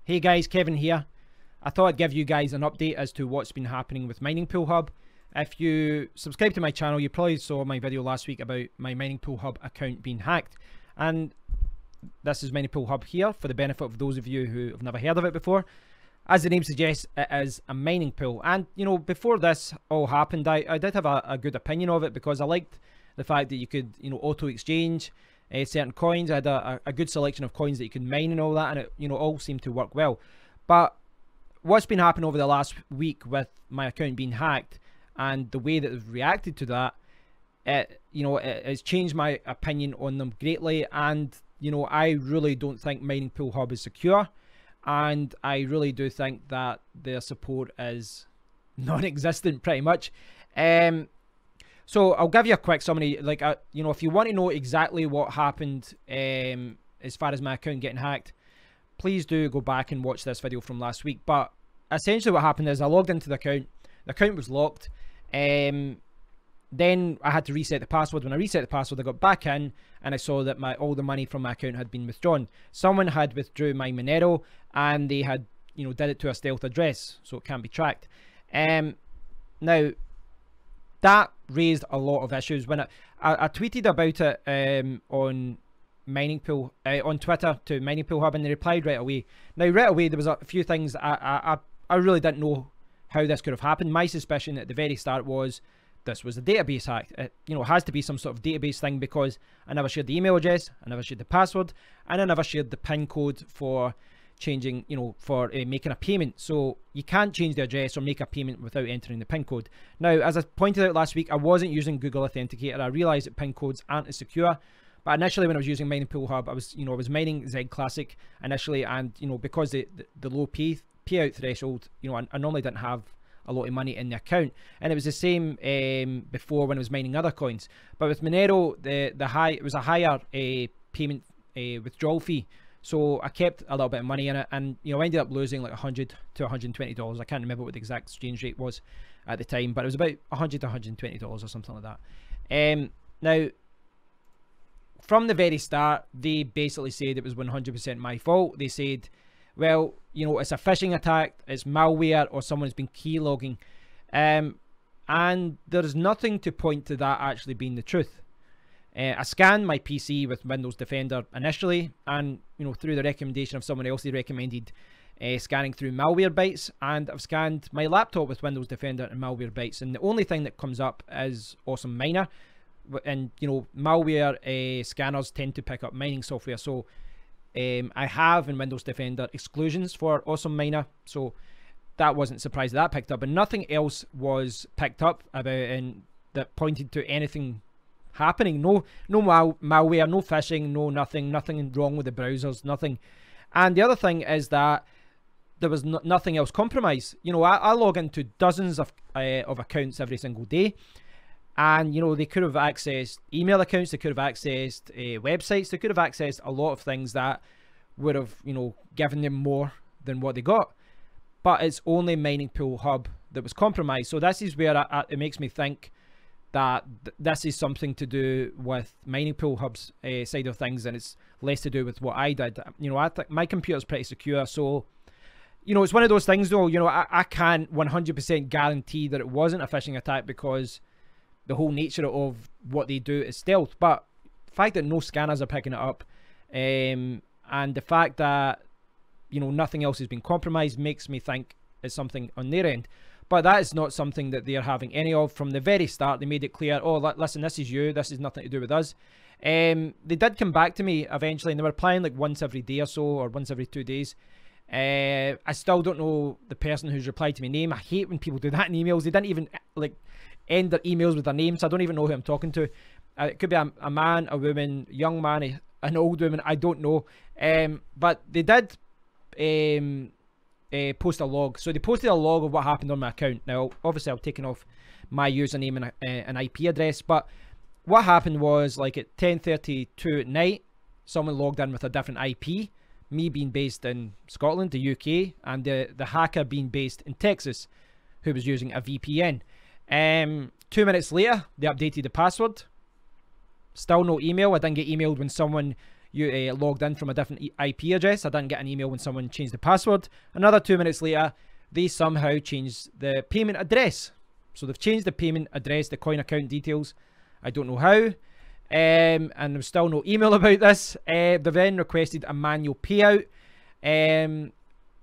Hey guys, Kevin here. I thought I'd give you guys an update as to what's been happening with Mining Pool Hub. If you subscribe to my channel, you probably saw my video last week about my Mining Pool Hub account being hacked. And this is Mining Pool Hub here for the benefit of those of you who have never heard of it before. As the name suggests, it is a mining pool. And, you know, before this all happened, I did have a good opinion of it because I liked the fact that you could, you know, auto-exchange certain coins. I had a good selection of coins that you could mine and all that, and it, you know, all seemed to work well. But what's been happening over the last week with my account being hacked and the way that they've reacted to that, it has changed my opinion on them greatly. And, you know, I really don't think Mining Pool Hub is secure, and I really do think that their support is non-existent pretty much. So I'll give you a quick summary. Like, you know, if you want to know exactly what happened as far as my account getting hacked, please do go back and watch this video from last week. But essentially what happened is I logged into the account was locked. Then I had to reset the password. When I reset the password, I got back in and I saw that all the money from my account had been withdrawn. Someone had withdrew my Monero and they had, you know, did it to a stealth address, so it can't be tracked. Now, that raised a lot of issues. When I tweeted about it on Mining Pool on Twitter to Mining Pool Hub, and they replied right away. Now, right away there was a few things I really didn't know how this could have happened. My suspicion at the very start was this was a database hack. It, you know, has to be some sort of database thing because I never shared the email address, I never shared the password, and I never shared the PIN code for changing, you know, for making a payment. So you can't change the address or make a payment without entering the PIN code. Now, as I pointed out last week, I wasn't using Google Authenticator. I realized that PIN codes aren't as secure. But initially, when I was using Mining Pool Hub, I was mining Z Classic initially, and, you know, because the low payout threshold, you know, I normally didn't have a lot of money in the account, and it was the same before when I was mining other coins. But with Monero, it was a higher payment withdrawal fee. So I kept a little bit of money in it, and, you know, I ended up losing like $100 to $120. I can't remember what the exact exchange rate was at the time, but it was about $100 to $120 or something like that. Now, from the very start, they basically said it was 100% my fault. They said, well, you know, it's a phishing attack, it's malware, or someone's been keylogging. And there's nothing to point to that actually being the truth. I scanned my PC with Windows Defender initially, and, you know, through the recommendation of someone else, they recommended scanning through Malwarebytes, and I've scanned my laptop with Windows Defender and Malwarebytes, and the only thing that comes up is Awesome Miner. And, you know, malware scanners tend to pick up mining software, so I have in Windows Defender exclusions for Awesome Miner, so that wasn't surprised that picked up, and nothing else was picked up about and that pointed to anything happening. No malware, no phishing, nothing wrong with the browsers, nothing. And the other thing is that there was nothing else compromised. You know, I log into dozens of accounts every single day, and, you know, they could have accessed email accounts, they could have accessed websites, they could have accessed a lot of things that would have, you know, given them more than what they got. But it's only Mining Pool Hub that was compromised. So this is where it makes me think that this is something to do with Mining Pool Hub's side of things, and it's less to do with what I did. You know, I think my computer's pretty secure, so, you know, it's one of those things though, you know, I can't 100% guarantee that it wasn't a phishing attack because the whole nature of what they do is stealth. But the fact that no scanners are picking it up, and the fact that, you know, nothing else has been compromised makes me think it's something on their end. But that is not something that they're having any of. From the very start, they made it clear, oh, listen, this is you, this is nothing to do with us. They did come back to me eventually, and they were replying like once every day or so, or once every 2 days. I still don't know the person who's replied to my name. I hate when people do that in emails. They didn't even like end their emails with their name, so I don't even know who I'm talking to. It could be a man, a woman, young man, an old woman, I don't know. But they did post a log. So they posted a log of what happened on my account. Now, obviously, I've taken off my username and an IP address, but what happened was, like, at 10:32 at night, someone logged in with a different IP, me being based in Scotland, the UK, and the hacker being based in Texas, who was using a VPN. 2 minutes later, they updated the password. Still no email. I didn't get emailed when someone you logged in from a different IP address. I didn't get an email when someone changed the password. Another 2 minutes later, they somehow changed the payment address. So they've changed the payment address, the coin account details. I don't know how. And there's still no email about this. They've then requested a manual payout.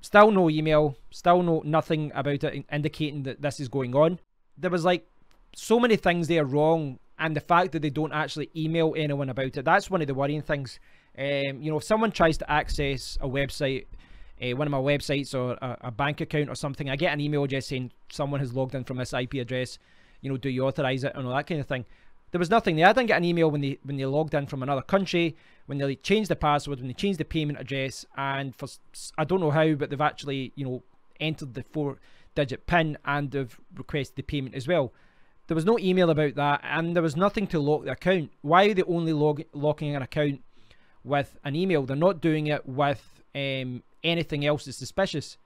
Still no email. Still nothing about it indicating that this is going on. There was like so many things there wrong, and the fact that they don't actually email anyone about it, that's one of the worrying things. You know, if someone tries to access a website, one of my websites, or a bank account or something, I get an email just saying someone has logged in from this IP address, you know, do you authorize it, and all that kind of thing. There was nothing there. I didn't get an email when they logged in from another country, when they changed the password, when they changed the payment address, and for, I don't know how, but they've actually, you know, entered the 4-digit PIN and they've requested the payment as well. There was no email about that, and there was nothing to lock the account. Why are they only locking an account with an email? They're not doing it with anything else that's suspicious.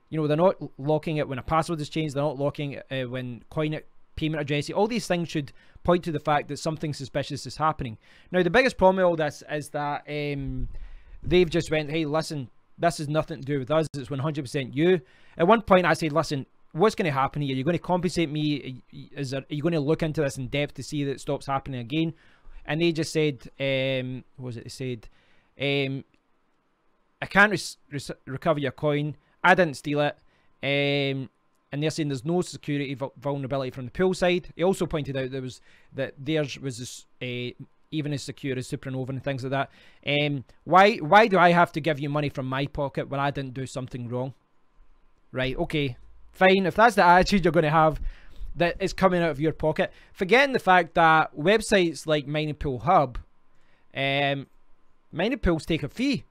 You know, they're not locking it when a password is changed. They're not locking it when coin payment address. All these things should point to the fact that something suspicious is happening. Now, the biggest problem with all this is that they've just went, hey, listen, this has nothing to do with us. It's 100% you. At one point, I said, listen, what's going to happen here? You're going to compensate me? Are you going to look into this in depth to see that it stops happening again? And they just said, what was it they said? I can't recover your coin. I didn't steal it. And they're saying there's no security vulnerability from the pool side. He also pointed out that theirs was even as secure as Supernova and things like that. Why do I have to give you money from my pocket when I didn't do something wrong? Right, okay, fine. If that's the attitude you're going to have, that is coming out of your pocket. Forgetting the fact that websites like Mining Pool Hub, mining pools take a fee.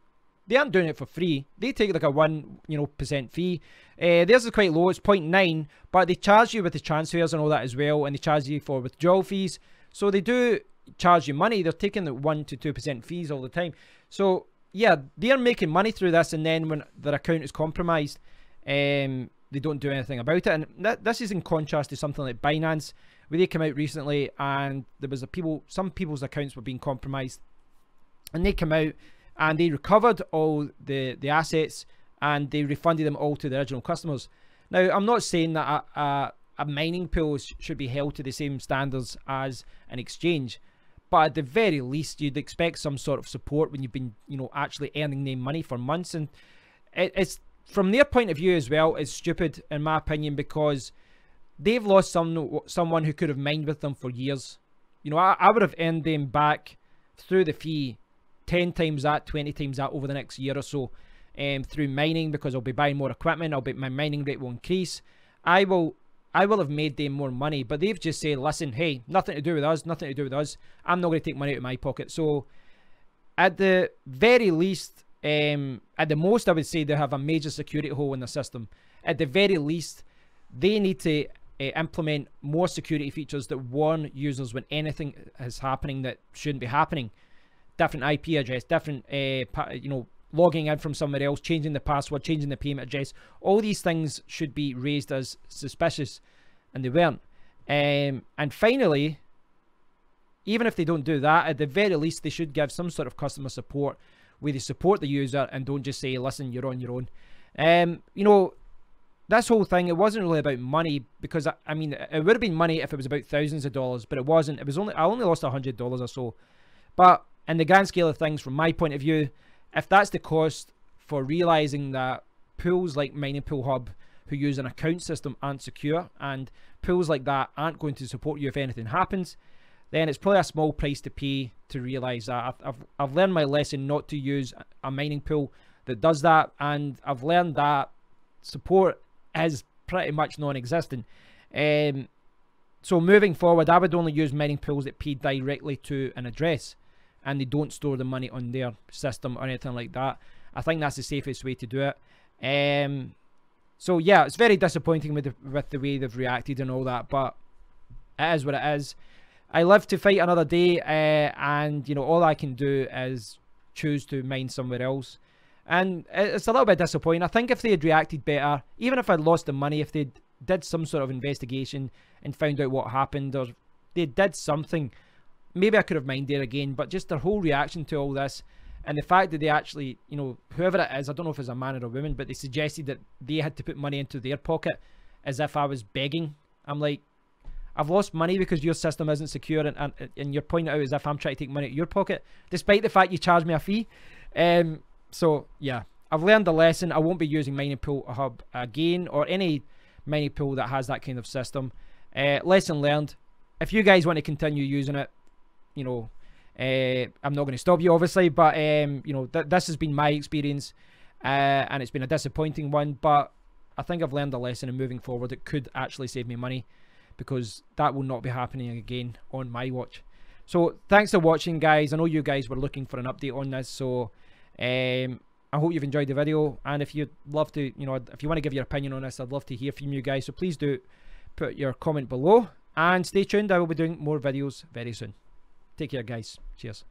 They aren't doing it for free. They take like a 1% fee. Theirs is quite low. It's 0.9, but they charge you with the transfers and all that as well, and they charge you for withdrawal fees. So they do charge you money. They're taking the 1 to 2% fees all the time. So yeah, they're making money through this, and then when their account is compromised, they don't do anything about it. And this is in contrast to something like Binance, where they came out recently and there was some people's accounts were being compromised, and they come out and they recovered all the assets and they refunded them all to the original customers. Now, I'm not saying that a mining pool should be held to the same standards as an exchange, but at the very least, you'd expect some sort of support when you've been, actually earning them money for months. And it's, from their point of view as well, it's stupid in my opinion, because they've lost someone who could have mined with them for years. I would have earned them back through the fee 10 times that, 20 times that over the next year or so, through mining, because I'll be buying more equipment. My mining rate will increase. I will have made them more money, but they've just said, listen, hey, nothing to do with us, nothing to do with us. I'm not going to take money out of my pocket. So at the very least, at the most, I would say they have a major security hole in the system. At the very least, they need to implement more security features that warn users when anything is happening that shouldn't be happening. Different IP address, different, logging in from somewhere else, changing the password, changing the payment address. All these things should be raised as suspicious, and they weren't. And finally, even if they don't do that, at the very least, they should give some sort of customer support where they support the user and don't just say, listen, you're on your own. This whole thing, it wasn't really about money, because I mean, it would have been money if it was about thousands of dollars, but it wasn't. I only lost $100 or so. But in the grand scale of things, from my point of view, if that's the cost for realizing that pools like Mining Pool Hub, who use an account system, aren't secure, and pools like that aren't going to support you if anything happens, then it's probably a small price to pay to realize that. I've learned my lesson not to use a mining pool that does that, and I've learned that support is pretty much non-existent. So moving forward, I would only use mining pools that pay directly to an address, and they don't store the money on their system or anything like that. I think that's the safest way to do it. So yeah, it's very disappointing with the way they've reacted and all that, but it is what it is. I live to fight another day, and all I can do is choose to mine somewhere else. And it's a little bit disappointing. I think if they had reacted better, even if I'd lost the money, if they did some sort of investigation and found out what happened, or they did something, maybe I could have mined there again. But just their whole reaction to all this And the fact that they actually, you know, whoever it is, I don't know if it's a man or a woman, but they suggested that they had to put money into their pocket as if I was begging. I'm like, I've lost money because your system isn't secure, and you're pointing out as if I'm trying to take money out of your pocket, despite the fact you charge me a fee. So yeah, I've learned a lesson. I won't be using Mining Pool Hub again, or any mining pool that has that kind of system. Lesson learned. If you guys want to continue using it, you know, I'm not going to stop you, obviously, but you know, this has been my experience, and it's been a disappointing one, but I think I've learned a lesson, and moving forward it could actually save me money, because that will not be happening again on my watch. So thanks for watching, guys. I know you guys were looking for an update on this, so I hope you've enjoyed the video, and if you'd love to, you know, if you want to give your opinion on this, I'd love to hear from you guys, so please do put your comment below, and stay tuned. I will be doing more videos very soon. Take care, guys. Cheers.